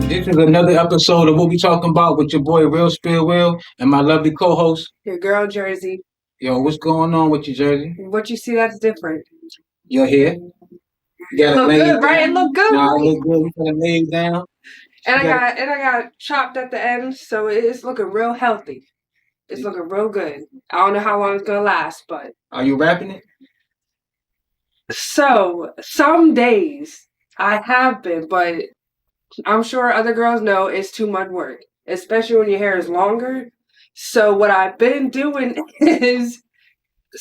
This is another episode of What We Talking About with your boy Real Spill Will and my lovely co-host, your girl Jerzey. Yo, what's going on with you, Jerzey? What you see that's different? Your hair. You got look good, right? It look good. Nah, it look good. You got it laid down. And I got chopped at the end, so it's looking real healthy. It's looking real good. I don't know how long it's gonna last, but. Are you wrapping it? So some days I have been, but I'm sure other girls know it's too much work, especially when your hair is longer. So what I've been doing is,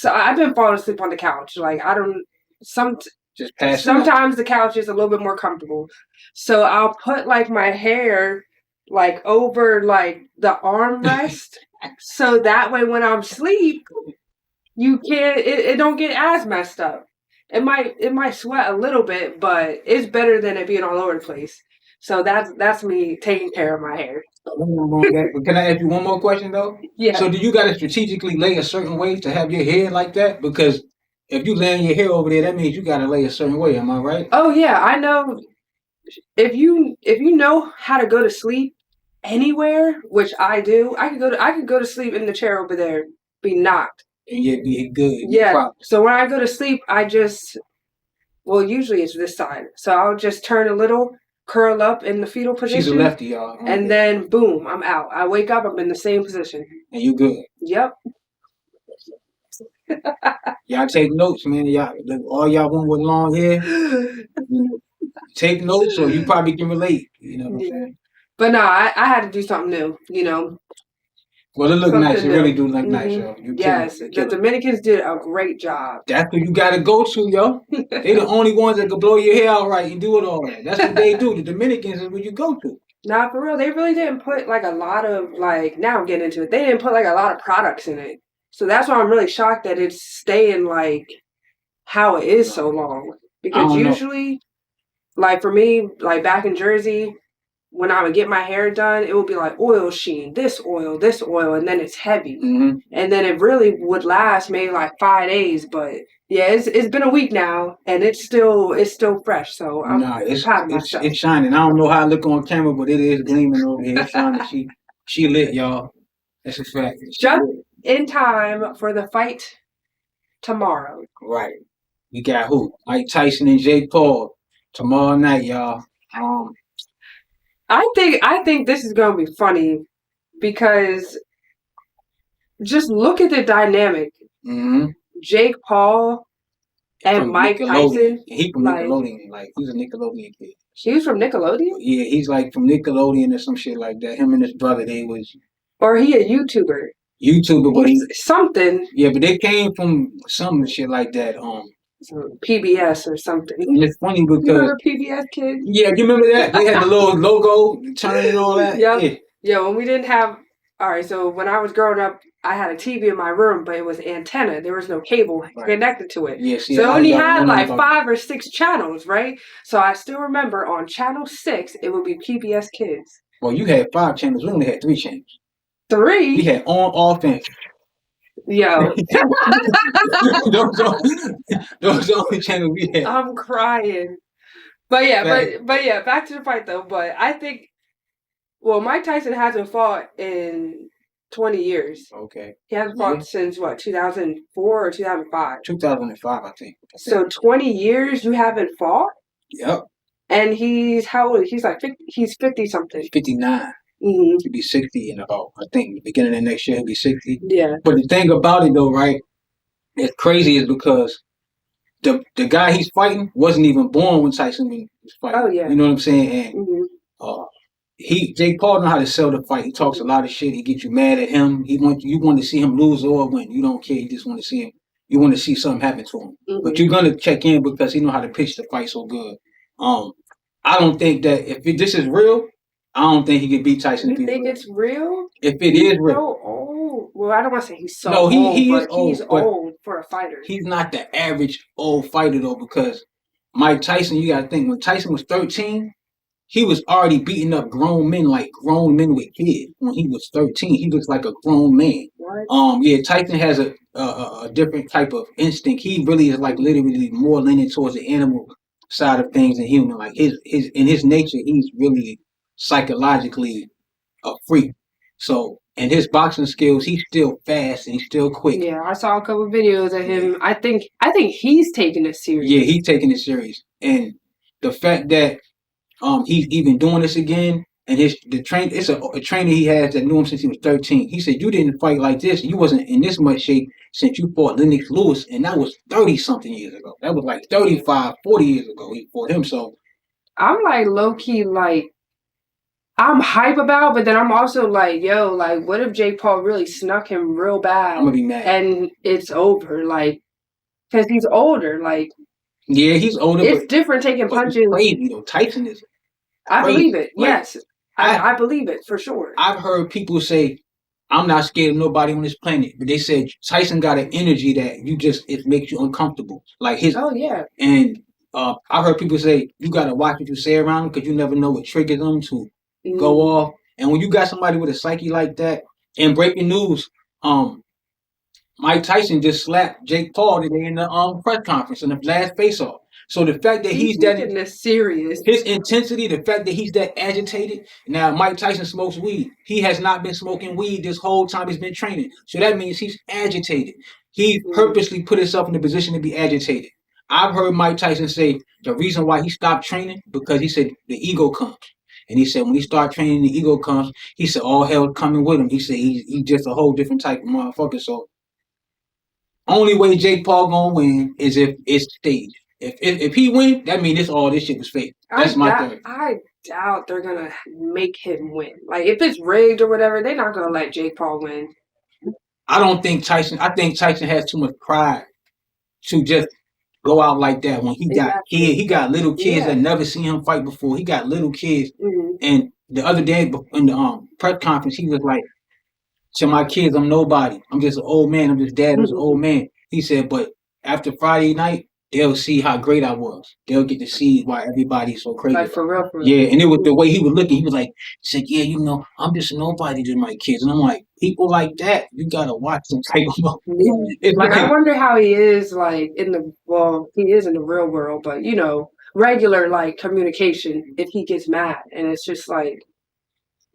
I've been falling asleep on the couch. Like sometimes the couch is a little bit more comfortable. So I'll put like my hair like over like the armrest, so that way when I'm asleep, it don't get as messed up. It might sweat a little bit, but it's better than it being all over the place. So that's me taking care of my hair. Can I ask you one more question though? Yeah. So do you gotta strategically lay a certain way to have your hair like that? Because if you laying your hair over there, that means you gotta lay a certain way. Am I right? Oh yeah, I know. If you know how to go to sleep anywhere, which I do, I could go to sleep in the chair over there, be knocked, and you'd be good. Yeah. So when I go to sleep, usually it's this side, so I'll just turn a little, curl up in the fetal position. She's a lefty, y'all. And then boom, I'm out. I wake up, I'm in the same position. And you good. Yep. Y'all take notes, man. All y'all want with long hair, take notes, or you probably can relate. You know what I'm saying? But no, I had to do something new. Well, it look nice. It really do look nice, yo. Yes, the Dominicans did a great job. That's what you gotta go to, yo. They the only ones that can blow your hair out right and do it all right. That's what they do. The Dominicans is where you go to. Nah, for real, they really didn't put like a lot of now I'm getting into it. They didn't put like a lot of products in it. So that's why I'm really shocked that it's staying like how it is so long. Because usually, like for me, like back in Jersey, when I would get my hair done, it would be like oil sheen, this oil, and then it's heavy. Mm-hmm. And then it really would last maybe like 5 days. But yeah, it's been a week now, and it's still fresh. So I'm proud of myself. It's shining. I don't know how I look on camera, but it is gleaming over here. It's shining. She lit, y'all. That's a fact. Just in time for the fight tomorrow. Right. We got who? Mike Tyson and Jake Paul tomorrow night, y'all. I think this is gonna be funny because just look at the dynamic. Mm-hmm. Jake Paul and from Mike Tyson. He from Nickelodeon. Like he's a Nickelodeon kid. He was from Nickelodeon? Yeah, he's like from Nickelodeon or some shit like that. Him and his brother, they was. Or he a YouTuber. But something. Yeah, but they came from some shit like that. PBS or something. And it's funny because you remember PBS kids? Yeah, you remember that? They had the little logo turn and all that. Yep. Yeah, when we didn't have. All right, so when I was growing up, I had a TV in my room, but it was antenna. There was no cable connected to it. Yes, so it only had like 5 or 6 channels, right? So I still remember on channel 6, it would be PBS Kids. Well, you had 5 channels. We only had 3 channels. 3? We had on, offense. Yo. those are the only channels we had. I'm crying. But yeah, back to the fight though. But I think, Mike Tyson hasn't fought in 20 years. Okay. He hasn't fought since, 2004 or 2005? 2005, I think. So 20 years you haven't fought? Yep. And he's, how old? He's like, he's 50-something. 59. Mm-hmm. He'll be 60 in about, I think, beginning of next year, he'll be 60. Yeah. But the thing about it, though, right, it's crazy is because the guy he's fighting wasn't even born when Tyson was fighting. Oh, yeah. You know what I'm saying? And Jake Paul know how to sell the fight. He talks a lot of shit. He gets you mad at him. You want to see him lose or win. You don't care. You just want to see him. You want to see something happen to him. Mm-hmm. But you're going to check in because he know how to pitch the fight so good. I don't think that if this is real, I don't think he could beat Tyson. You think it's real? If it is real. So old. Well, I don't want to say he's so old. No, he is old. He's old for a fighter. He's not the average old fighter, though, because Mike Tyson, you got to think, when Tyson was 13, he was already beating up grown men like grown men with kids. When he was 13, he looks like a grown man. What? Yeah, Tyson has a different type of instinct. He really is like literally more leaning towards the animal side of things than human. Like in his nature, he's really psychologically a freak. So, and his boxing skills, he's still fast and he's still quick. Yeah, I saw a couple videos of him. Yeah. I think he's taking it serious. Yeah, he's taking it serious. And the fact that he's even doing this again, and it's a trainer he has that knew him since he was 13. He said, you didn't fight like this. You wasn't in this much shape since you fought Lennox Lewis, and that was 30 something years ago. That was like 35, 40 years ago he fought him. So I'm like low key like I'm hype about, but then I'm also like, yo, like, what if Jake Paul really snuck him real bad? I'm gonna be mad, and it's over, like, because he's older, like. Yeah, he's older. It's different taking punches. Crazy though. Tyson is. I believe it. Like, yes, I believe it for sure. I've heard people say, "I'm not scared of nobody on this planet," but they said Tyson got an energy that it makes you uncomfortable. Like his. Oh yeah. And I've heard people say you got to watch what you say around him because you never know what triggers them to go off. And when you got somebody with a psyche like that, and breaking news, Mike Tyson just slapped Jake Paul today in the press conference in the last face-off. So the fact that he's that serious, his intensity, the fact that he's that agitated. Now Mike Tyson smokes weed. He has not been smoking weed this whole time he's been training. So that means he's agitated. He purposely put himself in the position to be agitated. I've heard Mike Tyson say the reason why he stopped training because he said the ego comes. And he said when he started training, the ego comes. He said all hell coming with him. He said he's just a whole different type of motherfucker. So only way Jake Paul gonna win is if it's staged. If he win, that means all this shit was fake. That's my theory. I doubt they're gonna make him win. Like if it's rigged or whatever, they're not gonna let Jake Paul win. I don't think Tyson. I think Tyson has too much pride to just go out like that. When he got little kids that never seen him fight before. He got little kids, and the other day in the press conference, he was like, "To my kids, I'm nobody. I'm just an old man. I'm just dad who's an old man." He said, "But after Friday night, they'll see how great I was. They'll get to see why everybody's so crazy." Like for real. Yeah, and it was the way he was looking. He was like, he said, "Yeah, I'm just a nobody to my kids." And I'm like, people like that, you gotta watch them type of. It's like I wonder how he is like he is in the real world, but regular like communication. If he gets mad, and it's just like.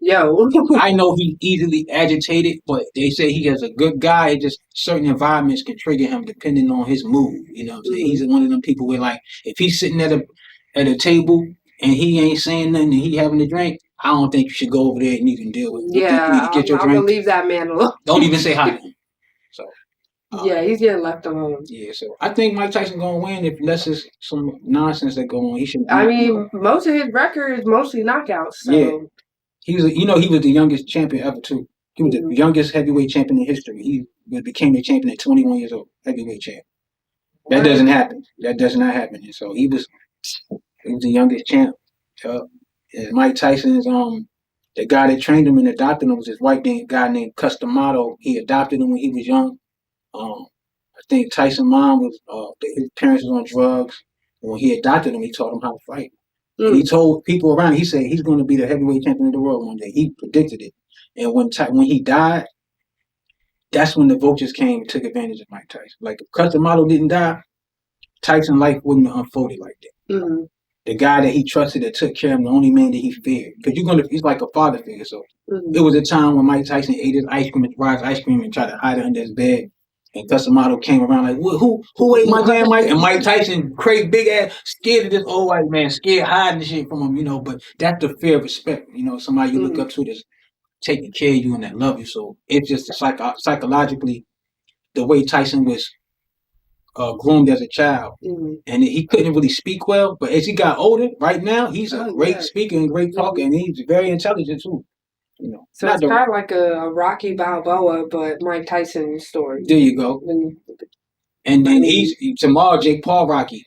Yo. I know he's easily agitated, but they say he is a good guy. Just certain environments can trigger him depending on his mood. You know what I'm saying? He's one of them people where like if he's sitting at a table and he ain't saying nothing and he having a drink, I don't think you should go over there and even deal with it. Yeah, I'm gonna leave that man alone. Don't even say hi to him. So yeah, he's getting left alone. Yeah, so I think Mike Tyson gonna win unless it's some nonsense that go on. He should. I mean, most of his record is mostly knockouts. So. Yeah. He was the youngest champion ever too. He was the youngest heavyweight champion in history. He became a champion at 21 years old, heavyweight champ. That doesn't happen. That does not happen. And so he was the youngest champ. And Mike Tyson is the guy that trained him and adopted him was this white guy named Customato. He adopted him when he was young. I think Tyson's mom was his parents was on drugs. And when he adopted him, he taught him how to fight. And he told people around, he said he's going to be the heavyweight champion of the world one day. He predicted it. And when he died, that's when the vultures came and took advantage of Mike Tyson. Like if Customato didn't die, Tyson's life wouldn't have unfolded like that. The guy that he trusted that took care of him, the only man that he feared. Because he's like a father figure. So it was a time when Mike Tyson ate his ice cream, his ice cream, and tried to hide it under his bed. And Customato came around like, who ate my damn Mike? And Mike Tyson, crazy big ass, scared of this old white man, scared hiding shit from him, but that's the fear of respect. Somebody you look up to that's taking care of you and that love you. So it's just psychologically the way Tyson was groomed as a child. And he couldn't really speak well, but as he got older, right now, he's a great speaker and great talker, and he's very intelligent too. So it's kind of like a Rocky Balboa, but Mike Tyson story. There you go. And then tomorrow Jake Paul Rocky.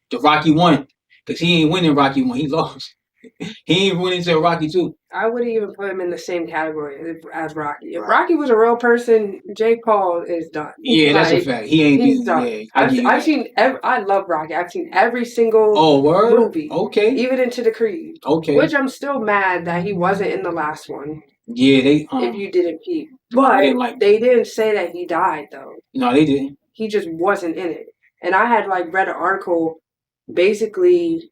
The Rocky won. Because he ain't winning Rocky 1. He lost. He ain't winning to Rocky 2. I wouldn't even put him in the same category as Rocky. If Rocky was a real person, Jake Paul is done. Yeah, that's a fact. He's done. Yeah, I've seen. I love Rocky. I've seen every single movie. Okay. Even into the Creed. Okay. Which I'm still mad that he wasn't in the last one. Yeah, if you didn't peep, but they didn't say that he died though. No, they didn't. He just wasn't in it. And I had read an article, basically.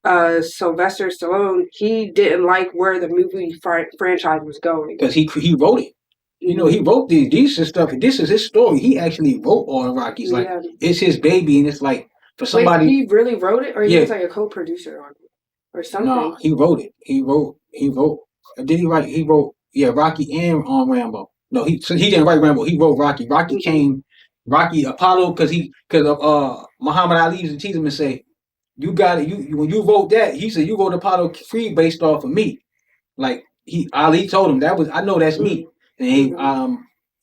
Sylvester Stallone, he didn't like where the movie franchise was going. Because he wrote it. You know, he wrote these and stuff. This is his story. He actually wrote all the Rockies. Like, it's his baby, and it's like, for somebody... Wait, he really wrote it? Or he was like a co-producer on it? Or something? No, he wrote it. He wrote. Did he write? He wrote, Rocky and Rambo. No, he didn't write Rambo. He wrote Rocky. Rocky came... Rocky, Apollo, because Muhammad Ali used to tease him and say, you got it. You when you wrote that, he said you wrote Apollo Creed based off of me. Like Ali told him I know that's me. And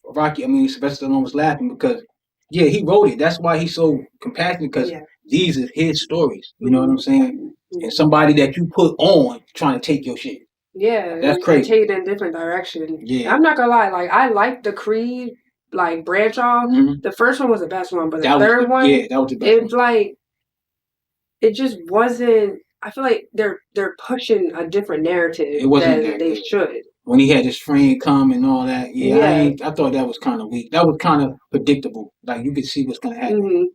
Rocky, Sylvester Stallone was laughing because he wrote it. That's why he's so compassionate, because these are his stories. You know what I'm saying? And somebody that you put on trying to take your shit. Yeah, that's crazy. Take it in a different direction. Yeah, I'm not gonna lie. Like, I like the Creed branch off. The first one was the best one, but the third one, that was the best. It's like, it just wasn't. I feel like they're pushing a different narrative than they should. When he had his friend come and all that, I thought that was kind of weak. That was kind of predictable. Like, you could see what's gonna happen.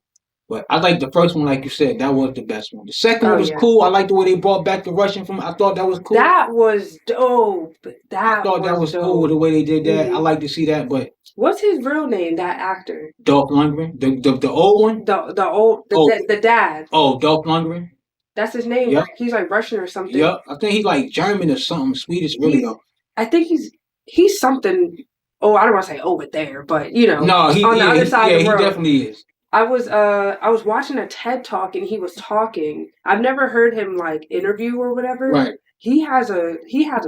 But I like the first one, like you said, that was the best one. The second one was cool. I like the way they brought back the Russian from. I thought that was cool. That was dope. I thought that was cool the way they did that. I like to see that. But what's his real name? That actor, Dolph Lundgren, the old one, the dad. Oh, Dolph Lundgren. That's his name. Yep. He's like Russian or something. Yep, I think he's like German or something. Swedish, really though. I think he's something. Oh, I don't want to say over there, but no, on the other side of the world. He definitely is. I was watching a TED Talk and he was talking. I've never heard him interview or whatever. Right. He has a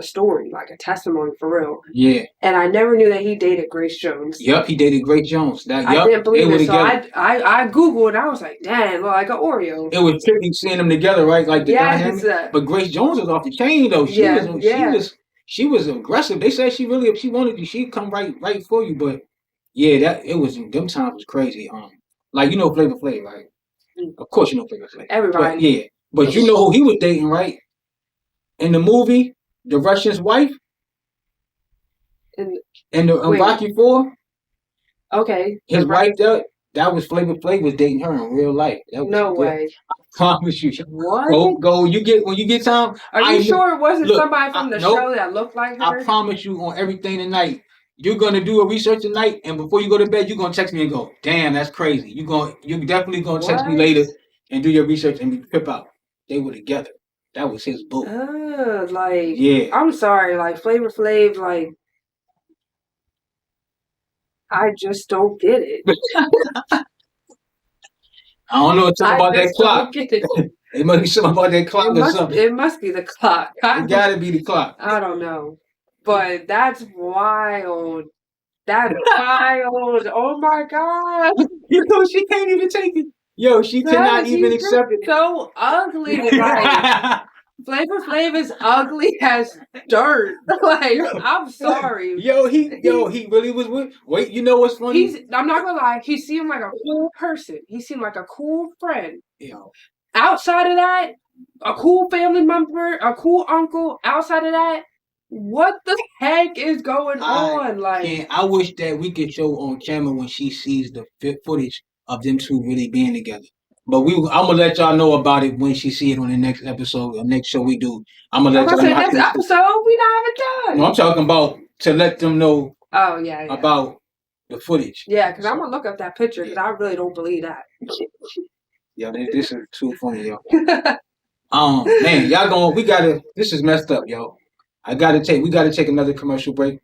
story, like a testimony for real. Yeah. And I never knew that he dated Grace Jones. Yep, he dated Grace Jones. I didn't believe it. So I Googled and I was like, damn, like an Oreo. It was tricky seeing them together, right? Like the dynamic. But Grace Jones was off the chain though. She was aggressive. They said if she wanted you, she'd come right for you. But them times was crazy. Like, Flavor Flav, right? Of course you know Flavor Flav. Everybody. But you know who he was dating, right? In the movie, the Russian's wife? In Rocky 4? Okay. His wife, that was Flavor Flav was dating her in real life. No way. I promise you. What? Go. When you get time. Are you sure it wasn't somebody from the show that looked like her? I promise you on everything tonight. You're gonna do a research tonight, and before you go to bed, you're gonna text me and go, "Damn, that's crazy." You're definitely gonna text me later and do your research and trip out. They were together. That was his boo. I'm sorry, Flavor Flav, I just don't get it. I don't know. It's something about that clock. It must be something about that clock or something. It must be the clock. It gotta be the clock. I don't know. But that's wild. That's wild. Oh my God. She can't even take it. Yo, she cannot even accept it. So ugly. Flavor Flav is ugly as dirt. I'm sorry. Yo, he really was with. Wait, you know what's funny? I'm not gonna lie. He seemed like a cool person. He seemed like a cool friend. Yo. Outside of that, a cool family member, a cool uncle. Outside of that, what the heck is going on? I wish that we could show on camera when she sees the footage of them two really being together. But I'm gonna let y'all know about it when she see it on the next episode or next show we do. I'm gonna let y'all know. Next episode we not even done. No, I'm talking about to let them know. Oh yeah. About the footage. Yeah, because I'm gonna look up that picture because I really don't believe that. Yo, this is too funny, yo. Man, this is messed up, yo. We gotta take another commercial break.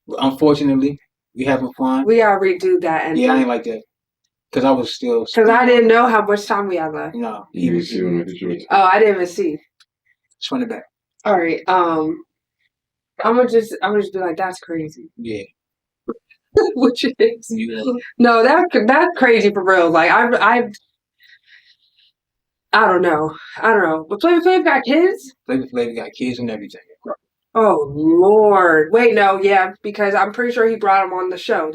Unfortunately, we having fun. We gotta redo that. I ain't like that. Because I was still... Because I didn't know how much time we had left. No. You didn't see when I did yours. Oh, I didn't even see. Just run it back. All right. I'm gonna just be like, that's crazy. Yeah. Which is... Yeah. No, that's crazy for real. I don't know. But Flavor Flav got kids? Flavor Flav got kids and everything. Oh, Lord. Wait, no, yeah, because I'm pretty sure he brought him on the show.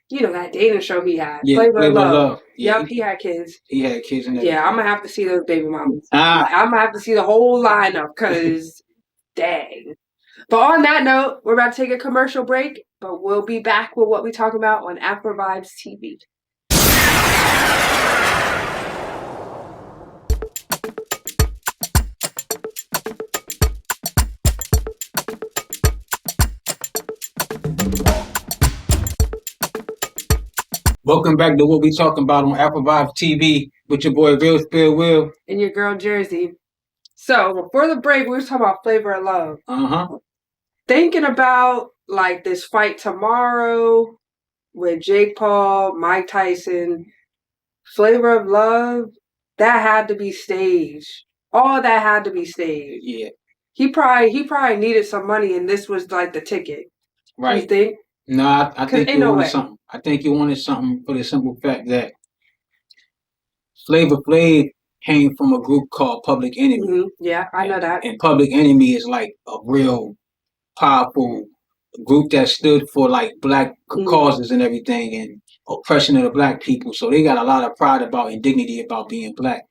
That dating show he had. Yeah, Flavor Love. Yeah, yep, he had kids. He had kids and everything. Yeah, I'm going to have to see those baby mamas. I'm going to have to see the whole lineup because, dang. But on that note, we're about to take a commercial break, but we'll be back with what we talk about on Afrovibes TV. Welcome back to What We Talking About on Afrovibes TV with your boy Real Spill Will. And your girl Jerzey. So before the break, we were talking about Flavor of Love. Thinking about like this fight tomorrow with Jake Paul, Mike Tyson, Flavor of Love, that had to be staged. All that had to be staged. Yeah. He probably needed some money, and this was like the ticket. Right. You think? No, I think you no wanted way. something. I think you wanted something for the simple fact that Flavor Flav came from a group called Public Enemy. Mm-hmm. Yeah, I know that. And Public Enemy is like a real powerful group that stood for like black causes and everything and oppression of the black people. So they got a lot of pride about and dignity about being black.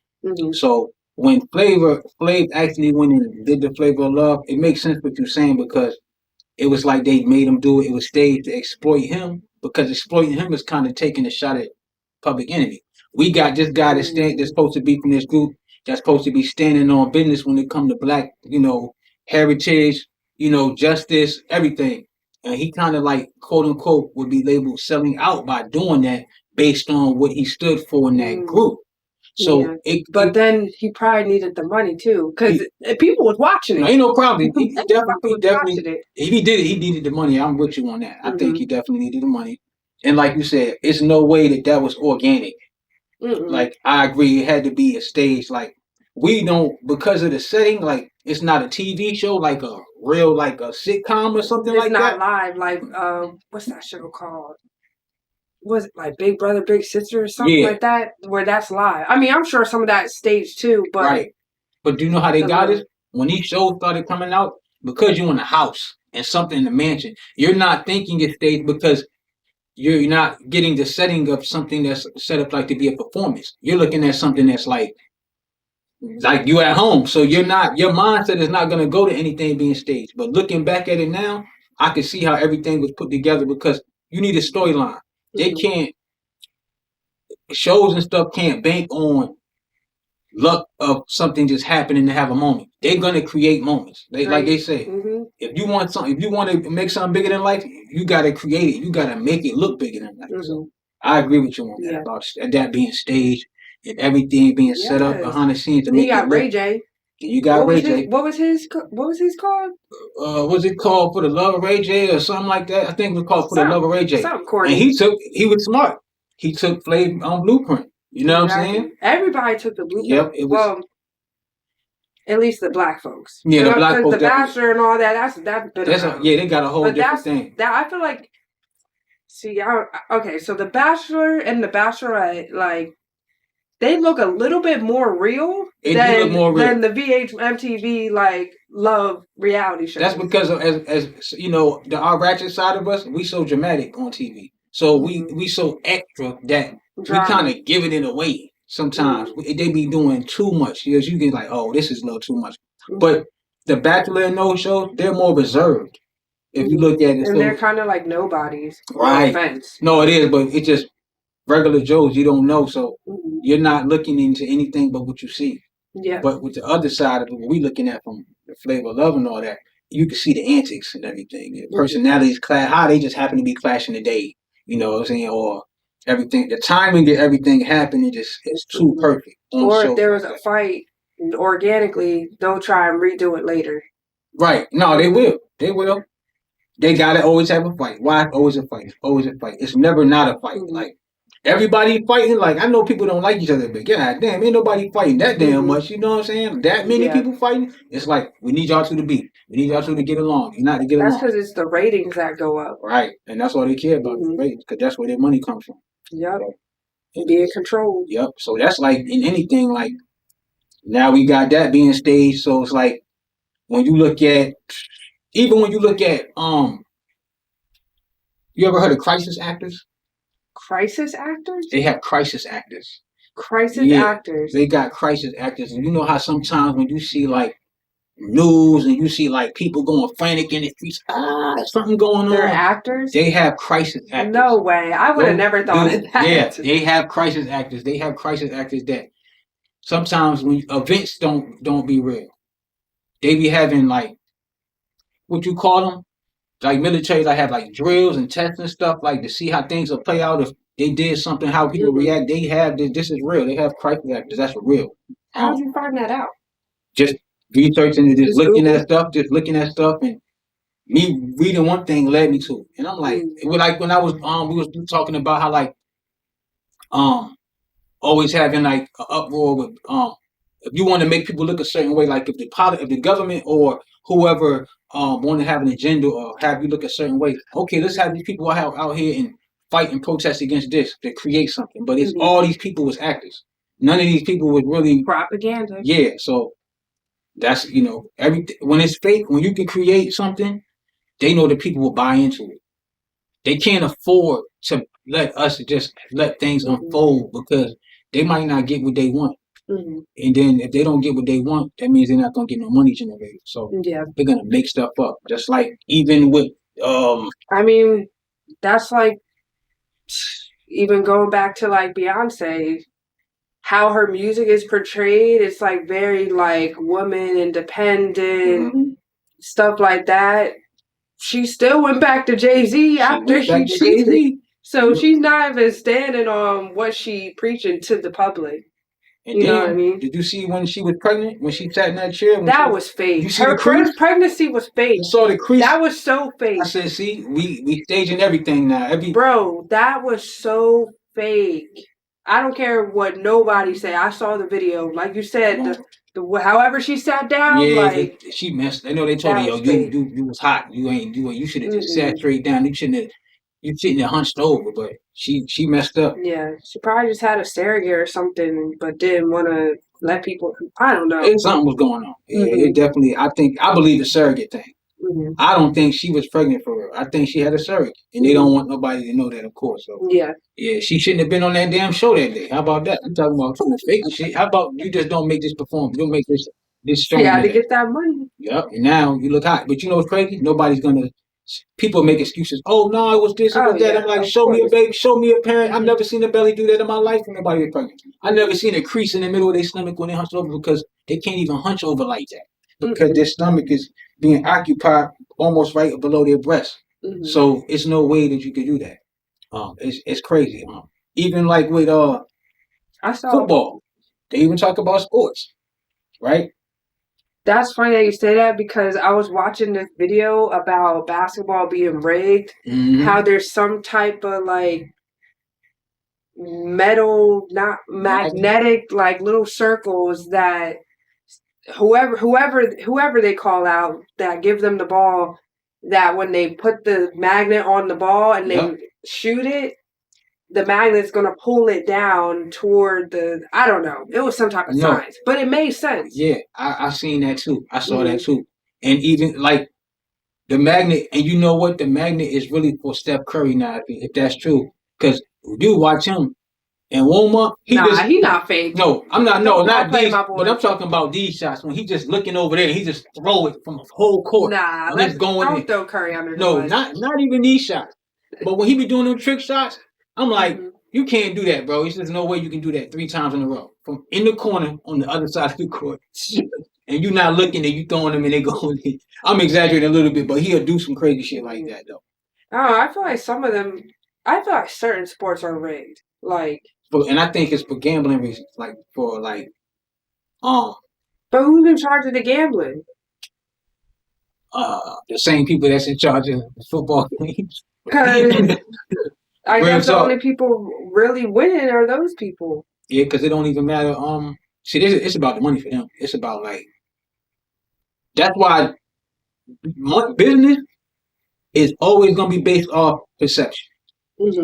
So when Flav actually went and did the Flavor of Love, it makes sense what you're saying because it was like they made him do it. It was staged to exploit him because exploiting him is kind of taking a shot at Public Enemy. We got this guy that's supposed to be from this group that's supposed to be standing on business when it comes to black, heritage, justice, everything. And he kind of like, quote unquote, would be labeled selling out by doing that based on what he stood for in that group. So, then he probably needed the money too, because people was watching it. Ain't no problem. He definitely, if he did it, he needed the money. I'm with you on that. I think he definitely needed the money. And like you said, it's no way that was organic. Like I agree, it had to be a stage. Like we don't, because of the setting. Like it's not a TV show, like a real, like a sitcom or something like that. It's not live. Like what's that show called? Was it like Big Brother, Big Sister or something like that? Where that's live. I mean, I'm sure some of that's staged too, but right. But do you know how they got it? When these shows started coming out, because you're in a house and something in the mansion, you're not thinking it's staged because you're not getting the setting of something that's set up like to be a performance. You're looking at something that's like you at home. So your mindset is not gonna go to anything being staged. But looking back at it now, I can see how everything was put together because you need a storyline. They can't, shows and stuff can't bank on luck of something just happening to have a moment. They're gonna create moments. Like they say, if you want to make something bigger than life, you gotta create it. You gotta make it look bigger than life. So I agree with you on that about that being staged and everything being set up behind the scenes to make it look. You got Ray J. You got Ray J. What was his called? Was it called For the Love of Ray J or something like that? I think it was called For the Love of Ray J. Something corny. And he was smart. He took Flav on Blueprint. You know what I'm saying? Everybody took the Blueprint. Yep. It was, at least the black folks. Yeah, the black folks. The Bachelor and all that. They got a whole different thing. I feel like. See, okay. So the Bachelor and the Bachelorette, like, they look a little bit more real than the MTV like love reality shows. That's because of, as you know, our ratchet side of us, we so dramatic on TV. So we so extra that we kind of giving it away sometimes. They be doing too much because you get like, oh, this is a little too much. But the Bachelor and those shows, they're more reserved. If you look at it, and they're kind of like nobodies. Right? No offense. No, it is, but it's just regular Joes. You don't know, so you're not looking into anything but what you see. Yeah. But with the other side of it, what we looking at from the Flavor of Love and all that, you can see the antics and everything. The personalities clash, how they just happen to be clashing today. You know what I'm saying? Or everything, the timing that everything happened, it's too perfect. Or if there was a fight, organically, they'll try and redo it later. Right. No, they will. They will. They gotta always have a fight. Why? Always a fight. Always a fight. It's never not a fight. Like, everybody fighting. Like, I know people don't like each other, but god damn, ain't nobody fighting that damn much. You know what I'm saying? That many people fighting. It's like, we need y'all two to be. We need y'all two to get along. You're not to get along. That's because it's the ratings that go up. Right. And that's all they care about, the ratings, because that's where their money comes from. Yep. And being controlled. Yep. So that's like in anything, like, now we got that being staged. So it's like, when you look at, you ever heard of crisis actors? Crisis actors? They have crisis actors. Crisis actors. They got crisis actors. And you know how sometimes when you see like news and you see like people going frantic in the streets, something going on. They're actors? They have crisis actors. No way. I would have never thought of that. Yeah, they have crisis actors. They have crisis actors that sometimes when events don't be real. They be having like, what you call them? Like military, I have like drills and tests and stuff like to see how things will play out if they did something, how people react. They have this is real. They have crisis actors. That's real. How did you find that out? Just researching and just looking at stuff, and me reading one thing led me to it. And I'm like, it was like when I was we was talking about how like always having like an uproar with if you want to make people look a certain way, like if the government or whoever want to have an agenda or have you look a certain way, okay, let's have these people out here and fight and protest against this to create something. But it's all these people was actors. None of these people was really propaganda. Yeah, so that's when it's fake, when you can create something, they know that people will buy into it. They can't afford to let us just let things unfold because they might not get what they want. And then if they don't get what they want, that means they're not gonna get no money generated. So they're gonna make stuff up. Just like even with I mean, that's like even going back to like Beyonce, how her music is portrayed, it's like very like woman independent, stuff like that. She still went back to Jerzey after she cheated. So she's not even standing on what she preaching to the public. And you know what I mean? Did you see when she was pregnant? When she sat in that chair? That was fake. Her first pregnancy was fake. You saw the crease? That was so fake. I said, see, we staging everything now. Bro, that was so fake. I don't care what nobody say. I saw the video. Like you said, however she sat down, she messed. I know they told her, yo, you was hot. You should have just sat straight down. You shouldn't have hunched over, but she messed up. Yeah, she probably just had a surrogate or something, but didn't want to let people. I don't know. Something was going on. It definitely. I believe the surrogate thing. I don't think she was pregnant for her. I think she had a surrogate, and they don't want nobody to know that, of course. So yeah, she shouldn't have been on that damn show that day. How about that? I'm talking about fake shit. How about you just don't make this performance? Don't make this show. Yeah, to get that money. Yep. And now you look hot, but you know what's crazy? Nobody's gonna. People make excuses. Oh no, it was this, it was that. I'm like, show me a baby, show me a parent. I've never seen a belly do that in my life when nobody was pregnant. I've never seen a crease in the middle of their stomach when they hunch over because they can't even hunch over like that because their stomach is being occupied almost right below their breast. So it's no way that you could do that. It's crazy. Even like with football, they even talk about sports, right? That's funny that you say that because I was watching this video about basketball being rigged. How there's some type of like metal, not magnetic, like little circles that whoever they call out that give them the ball, that when they put the magnet on the ball and they shoot it, the magnet's gonna pull it down toward I don't know. It was some type of science, but it made sense. Yeah, I seen that too. I saw that too. And even like the magnet, and you know what? The magnet is really for Steph Curry now, if that's true. Because you watch him and warm up. He not fake. No, I'm not. No, not these. But I'm talking about these shots when he just looking over there. He just throw it from a whole court. Nah, let's don't throw Curry under. No, not even these shots. But when he be doing them trick shots, I'm like, you can't do that, bro. There's no way you can do that 3 times in a row. From in the corner on the other side of the court. And you not looking and you throwing them and they going in. I'm exaggerating a little bit, but he'll do some crazy shit like that, though. Oh, I feel like certain sports are rigged. Like, and I think it's for gambling reasons. Like, But who's in charge of the gambling? The same people that's in charge of the football games. I guess the only people really winning are those people. Yeah, because it don't even matter. See, it's about the money for them. It's about like that's why business is always gonna be based off perception.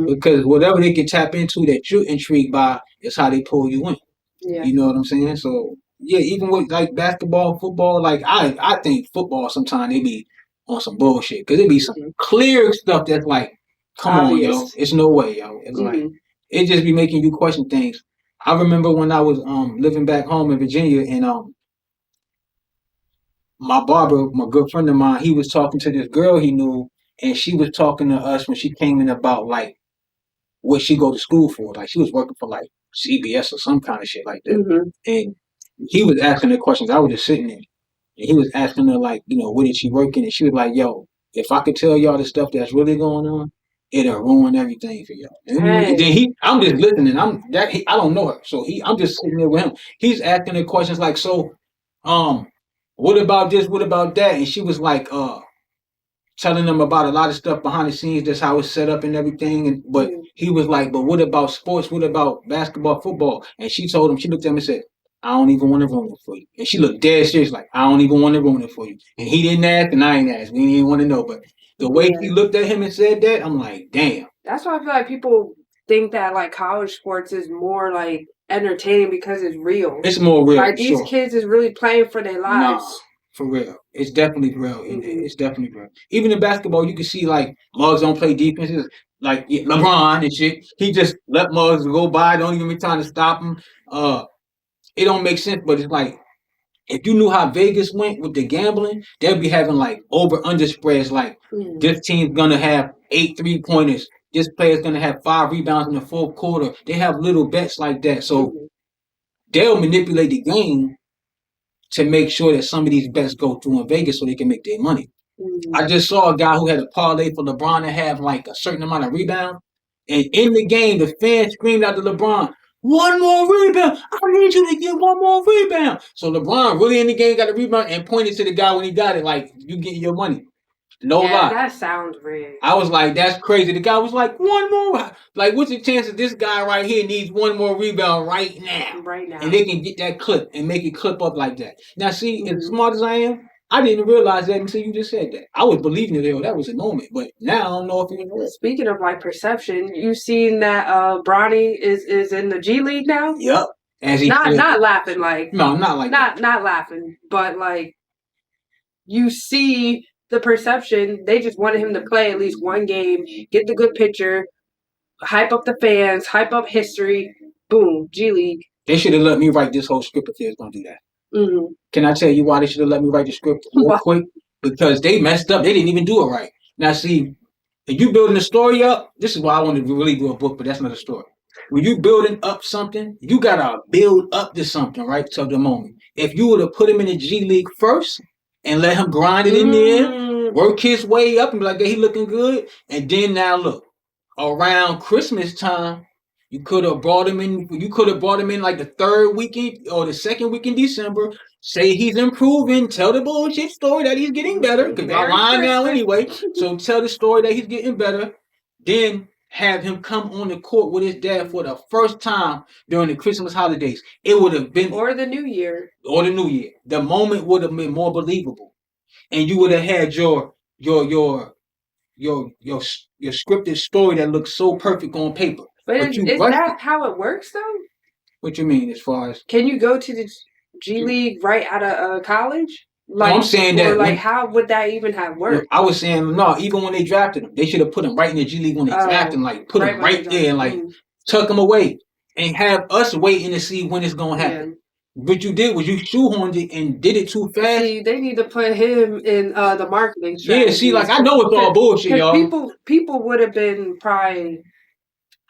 Because whatever they can tap into that you're intrigued by is how they pull you in. Yeah. You know what I'm saying? So yeah, even with like basketball, football, like I think football sometimes they be on some bullshit because it be some clear stuff that's like. Come on, yo. It's no way, yo. It's like it just be making you question things. I remember when I was living back home in Virginia and my barber, my good friend of mine, he was talking to this girl he knew and she was talking to us when she came in about like what she go to school for. Like she was working for like CBS or some kind of shit like that. And he was asking her questions. I was just sitting there. And he was asking her like, what did she work in? And she was like, yo, if I could tell y'all the stuff that's really going on, it'll ruin everything for y'all. And Hey. then I'm just listening. I don't know her, so I'm just sitting there with him. He's asking the questions like, so, what about this? What about that? And she was like, telling them about a lot of stuff behind the scenes. That's how it's set up and everything. But he was like, but what about sports? What about basketball, football? And she told him, she looked at him and said, I don't even want to ruin it for you. And she looked dead serious, like, I don't even want to ruin it for you. And he didn't ask, and I ain't asked. We didn't want to know. But the way he looked at him and said that, I'm like, damn. That's why I feel like people think that like college sports is more like entertaining because it's real. It's more real. Like these kids is really playing for their lives. Nah, for real. It's definitely real. It's definitely real. Even in basketball, you can see like Muggs don't play defense. Like LeBron and shit. He just let Muggs go by, don't even be trying to stop him. It don't make sense, but it's like, if you knew how Vegas went with the gambling, they'll be having like over-under spreads like this team's gonna have 8 3-pointers. This player's gonna have 5 rebounds in the fourth quarter. They have little bets like that. So they'll manipulate the game to make sure that some of these bets go through in Vegas so they can make their money. I just saw a guy who had a parlay for LeBron to have like a certain amount of rebounds. And in the game, the fans screamed out to LeBron, one more rebound. I need you to get one more rebound. So LeBron really in the game got a rebound and pointed to the guy when he got it, like, you getting your money. No lie. That sounds rigged. I was like, that's crazy. The guy was like, one more. Like, what's the chance that this guy right here needs one more rebound right now? Right now. And they can get that clip and make it clip up like that. Now, see, as smart as I am, I didn't realize that until you just said that. I was believing it, that was a moment. But now I don't know if it was. Speaking of like perception, you seen that Bronny is in the G League now? Yep. As he not laughing like no, not like not laughing, but like you see the perception. They just wanted him to play at least one game, get the good picture, hype up the fans, hype up history. Boom, G League. They should have let me write this whole script if they was gonna do that. Can I tell you why they should have let me write the script real quick? Because they messed up. They didn't even do it right. Now, see, if you building a story up, this is why I wanted to really do a book, but that's not a story. When you building up something, you gotta build up to something, right? To the moment. If you would have put him in the G League first and let him grind it in there, work his way up and be like, hey, he looking good, and then now look, around Christmas time, you could have brought him in. You could have brought him in like the third weekend or the second week in December. Say he's improving. Tell the bullshit story that he's getting better. Because y'all lying now anyway. So tell the story that he's getting better. Then have him come on the court with his dad for the first time during the Christmas holidays. It would have been or the New Year. Or the New Year. The moment would have been more believable, and you would have had your scripted story that looks so perfect on paper. But is that how it works, though? What you mean, as far as? Can you go to the G League right out of college? Like, no, I'm saying that. Like, how would that even have worked? I was saying, no, even when they drafted him, they should have put him right in the G League when they drafted him. Like, put him right there and, like, tuck him away. And have us waiting to see when it's going to happen. Yeah. What you did was you shoehorned it and did it too fast. See, they need to put him in the marketing strategy. Yeah, see, like, I know it's all bullshit, y'all. People would have been probably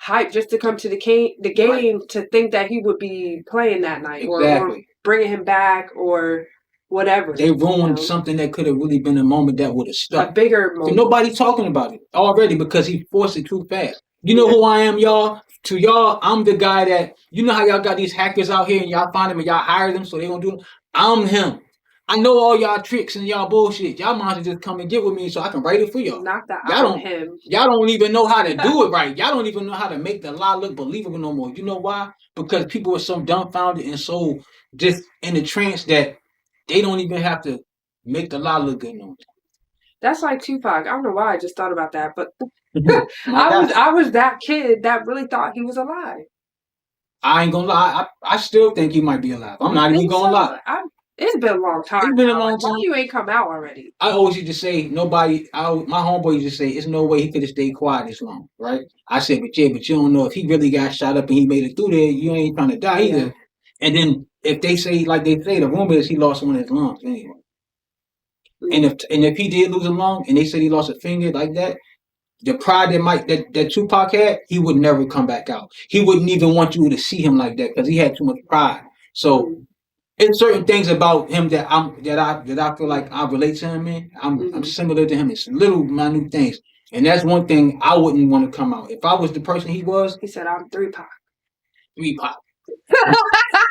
hyped just to come to the game to think that he would be playing that night or bringing him back or whatever. They ruined something that could have really been a moment that would have stuck. A bigger moment. Nobody's talking about it already because he forced it too fast. You know who I am, y'all? To y'all, I'm the guy that, you know how y'all got these hackers out here and y'all find them and y'all hire them so they gonna do them? I'm him. I know all y'all tricks and y'all bullshit. Y'all might just come and get with me so I can write it for y'all. Not that y'all don't even know how to do it right. Y'all don't even know how to make the lie look believable no more. You know why? Because people are so dumbfounded and so just in the trance that they don't even have to make the lie look good no more. That's like Tupac. I don't know why I just thought about that, but I was that kid that really thought he was alive. I ain't gonna lie. I still think he might be alive. I'm not even gonna lie. It's been a long time. It's been a long time. Why you ain't come out already? I always used to say my homeboy used to say, "It's no way he could have stayed quiet this long." Right? I said, but you don't know if he really got shot up and he made it through there. You ain't trying to die either. And then if they say, like they say, the rumor is he lost one of his lungs anyway. And if he did lose a lung and they said he lost a finger like that, the pride that Tupac had, he would never come back out. He wouldn't even want you to see him like that because he had too much pride. So it's certain things about him that I feel like I relate to him in. I'm similar to him. It's little minute things. And that's one thing I wouldn't want to come out. If I was the person he was, He said, I'm 3 Pac. 3 Pac.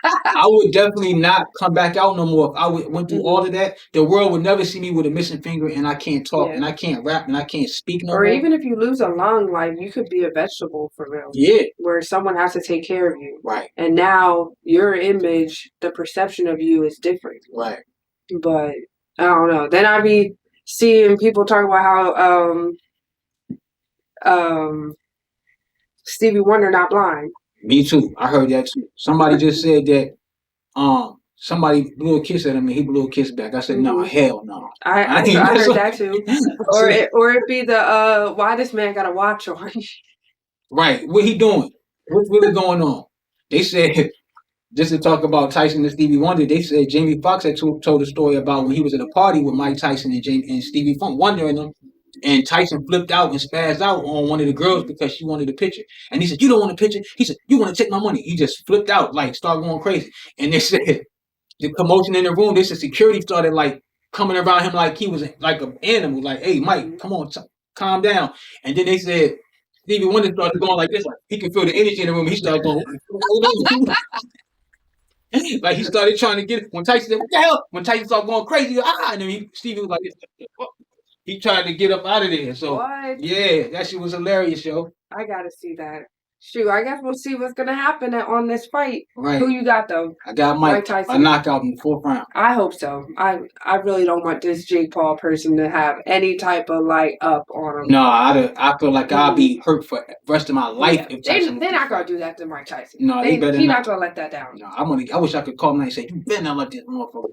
I would definitely not come back out no more. If I went through all of that, the world would never see me with a missing finger and I can't talk and I can't rap and I can't speak no more. Or even if you lose a lung, like you could be a vegetable for real. Yeah. Where someone has to take care of you. Right. And now your image, the perception of you is different. Right. But I don't know. Then I'd be seeing people talk about how Stevie Wonder not blind. Me too. I heard that too. Somebody just said that somebody blew a kiss at him and he blew a kiss back. I said, no, hell no. I heard that too. Or it be the why this man got a watch on. Right. What he doing? What's really going on? They said, just to talk about Tyson and Stevie Wonder, they said Jamie Foxx had told a story about when he was at a party with Mike Tyson and Stevie Wonder and them. And Tyson flipped out and spazzed out on one of the girls because she wanted a picture. And he said, you don't want a picture? He said, you want to take my money? He just flipped out, like, started going crazy. And they said, the commotion in the room, they said security started, like, coming around him like he was, like, an animal. Like, hey, Mike, come on, calm down. And then they said, Stevie Wonder started going like this. Like, he could feel the energy in the room. He started going, like, he started trying to get it. When Tyson said, what the hell? When Tyson started going crazy, and then Stevie was like, he tried to get up out of there. So, yeah, that shit was hilarious, yo. I gotta see that. Shoot, I guess we'll see what's gonna happen on this fight. Right. Who you got though? I got Mike Tyson. A knockout in the 4th round. I hope so. I really don't want this Jake Paul person to have any type of like up on him. No, I feel like I'll be hurt for the rest of my life if Tyson. They're not gonna do that to Mike Tyson. No, they better He's not. Not gonna let that down. No, I wish I could call him and say, you better not let this motherfucker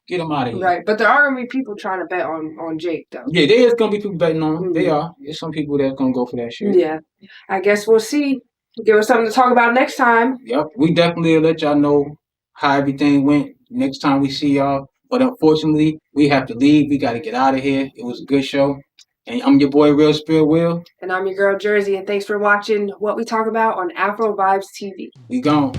get him out of here. Right, but there are gonna be people trying to bet on Jake though. Yeah, there is gonna be people betting on him. They are. There's some people that's gonna go for that shit. Yeah, I guess we'll see. Give us something to talk about next time. Yep, we definitely will let y'all know how everything went next time we see y'all. But unfortunately, we have to leave. We got to get out of here. It was a good show. And I'm your boy, Real Spill Will. And I'm your girl, Jerzey. And thanks for watching What We Talk About on Afrovibes TV. We gone.